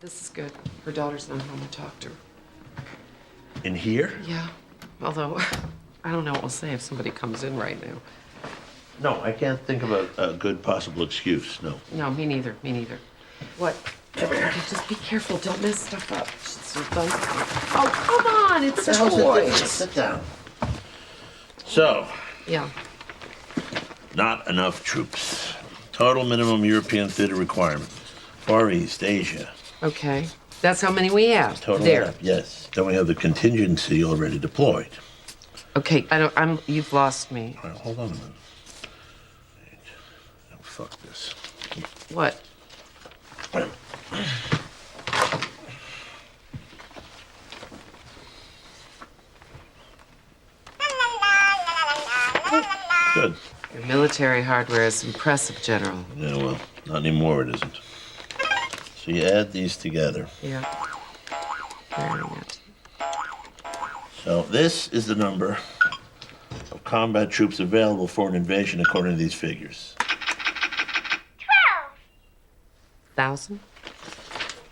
This is good. Her daughter's not home. I talked to her. In here? Yeah. Although, I don't know what we'll say if somebody comes in right now. No, I can't think of a good possible excuse, no. No, me neither. Me neither. What? Okay, just be careful. Don't mess stuff up. So don't. Oh, come on. It's toys. Sit down. So, Yeah. not enough troops. Total minimum European theater requirement. Far East, Asia. Okay. That's how many we have. Total there. up, yes. Then we have the contingency already deployed. Okay. You've lost me. All right, hold on a minute. Wait. Oh, fuck this. What? Good. Your military hardware is impressive, General. Yeah, well, not anymore it isn't. So you add these together. Yeah. Very good. So this is the number of combat troops available for an invasion according to these figures. 1,000?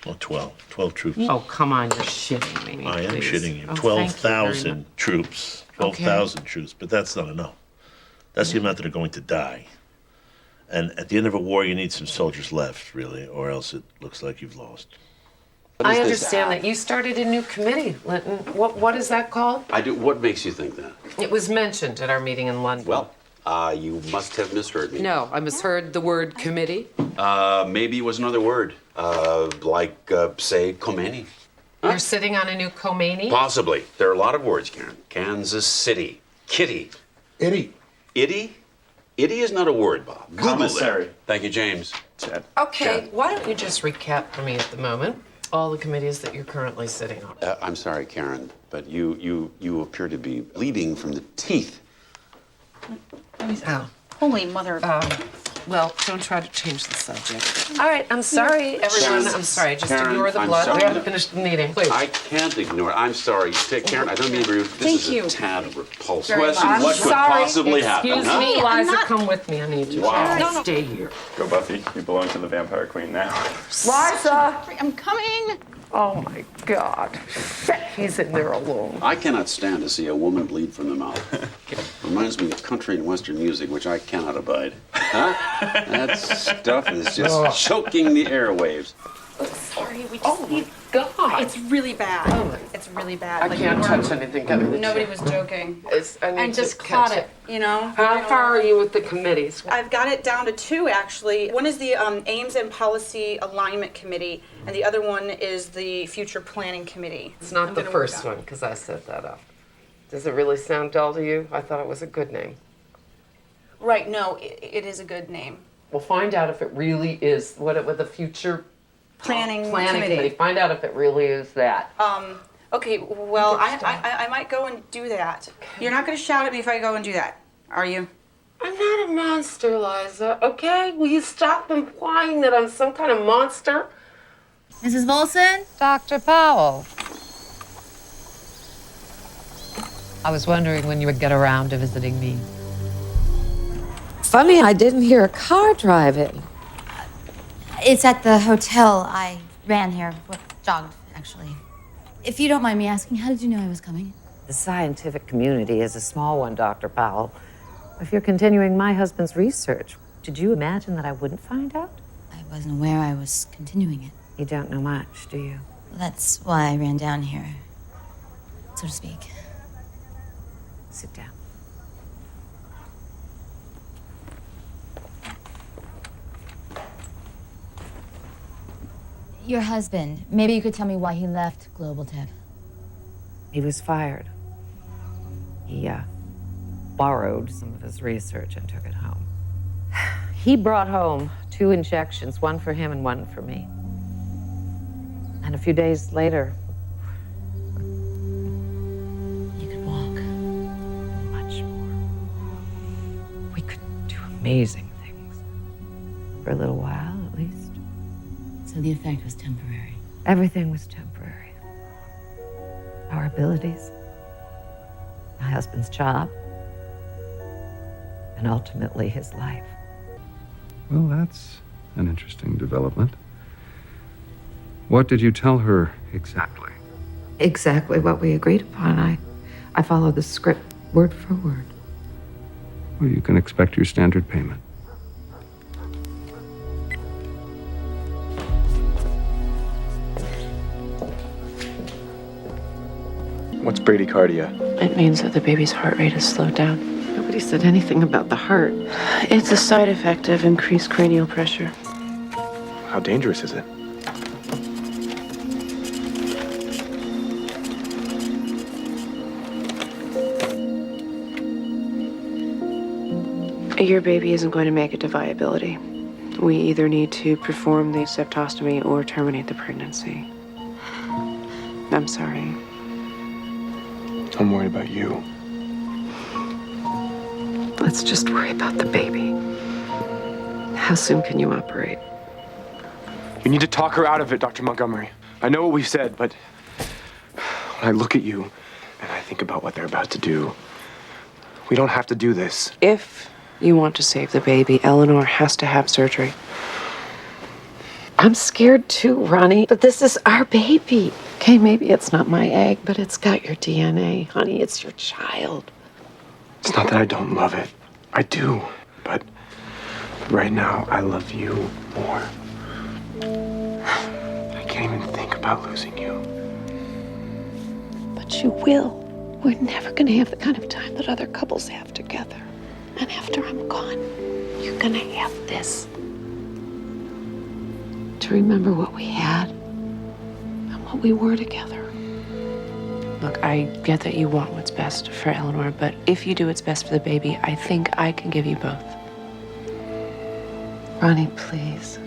Well, 12. 12 troops. Oh, come on. You're shitting me. I am please. shitting you. Oh, thank you very 12,000 much. troops. 12,000 troops, but that's not enough. That's the amount that are going to die. And at the end of a war, you need some soldiers left, really, or else it looks like you've lost. I understand that. You started a new committee, Linton. What is that called? I do. What makes you think that? It was mentioned at our meeting in London. Well, you must have misheard me. No, I misheard the word committee. Maybe it was another word, say, Khomeini. You're sitting on a new Khomeini? Possibly. There are a lot of words, Karen. Kansas City. Kitty. Itty. Itty? Itty is not a word, Bob. Google Commissary. it. Thank you, James. Okay, why don't you just recap for me at the moment all the committees that you're currently sitting on? I'm sorry, Karen, but you appear to be bleeding from the teeth. Oh. Holy mother. Well, don't try to change the subject. All right, I'm sorry, everyone. Karen, I'm sorry. Just Karen, ignore the I'm blood. sorry. We haven't finished the meeting. Please. I can't ignore it. I'm sorry. Karen, I don't mean to be rude. This Thank is you. a tad repulsive. Very Question, much. what could Sorry. possibly happen, Excuse huh? me, I'm Liza, not- come with me. I need you. Wow. No, stay here. Go, Buffy. You belong to the Vampire Queen now. Liza! I'm coming. Oh, my God. Shit, he's in there alone. I cannot stand to see a woman bleed from the mouth. Reminds me of country and western music, which I cannot abide. Huh? That stuff is just choking the airwaves. Sorry, we just Oh, my God. It's really bad. Oh. It's really bad. I can't touch anything. Nobody was joking. I need And to just catch caught it, you know? How far are you with the committees? I've got it down to two, actually. One is the Aims and Policy Alignment Committee, and the other one is the Future Planning Committee. It's not I'm the gonna work first on one, because I set that up. Does it really sound dull to you? I thought it was a good name. Right, no, it is a good name. We'll find out if it really is, with the Future Planning Committee. Committee. Find out if it really is that. Okay, well, I might go and do that. You're not going to shout at me if I go and do that, are you? I'm not a monster, Liza, okay? Will you stop implying that I'm some kind of monster? Mrs. Volson? Dr. Powell. I was wondering when you would get around to visiting me. Funny, I didn't hear a car drive in. It's at the hotel. I ran here. Well, jogged, actually. If you don't mind me asking, how did you know I was coming? The scientific community is a small one, Dr. Powell. If you're continuing my husband's research, did you imagine that I wouldn't find out? I wasn't aware I was continuing it. You don't know much, do you? That's why I ran down here, so to speak. Sit down. Your husband, maybe you could tell me why he left Global Tech. He was fired. He borrowed some of his research and took it home. He brought home 2 injections, one for him and one for me. And a few days later, You could walk. much more. We could do amazing things. For a little while, at least. So the effect was temporary. Everything was temporary. Our abilities, my husband's job, and ultimately his life. Well, that's an interesting development. What did you tell her exactly? Exactly what we agreed upon. I followed the script word for word. Well, you can expect your standard payment. What's bradycardia? It means that the baby's heart rate has slowed down. Nobody said anything about the heart. It's a side effect of increased cranial pressure. How dangerous is it? Your baby isn't going to make it to viability. We either need to perform the septostomy or terminate the pregnancy. I'm sorry. I'm worried about you. Let's just worry about the baby. How soon can you operate? You need to talk her out of it, Dr. Montgomery. I know what we've said, but when I look at you and I think about what they're about to do, we don't have to do this. If you want to save the baby, Eleanor has to have surgery. I'm scared too, Ronnie, but this is our baby. Okay, maybe it's not my egg, but it's got your DNA, honey. It's your child. It's not that I don't love it. I do. But right now, I love you more. I can't even think about losing you. But you will. We're never going to have the kind of time that other couples have together. And after I'm gone, you're going to have this. To remember what we had and what we were together. Look, I get that you want what's best for Eleanor, but if you do what's best for the baby, I think I can give you both. Ronnie, please.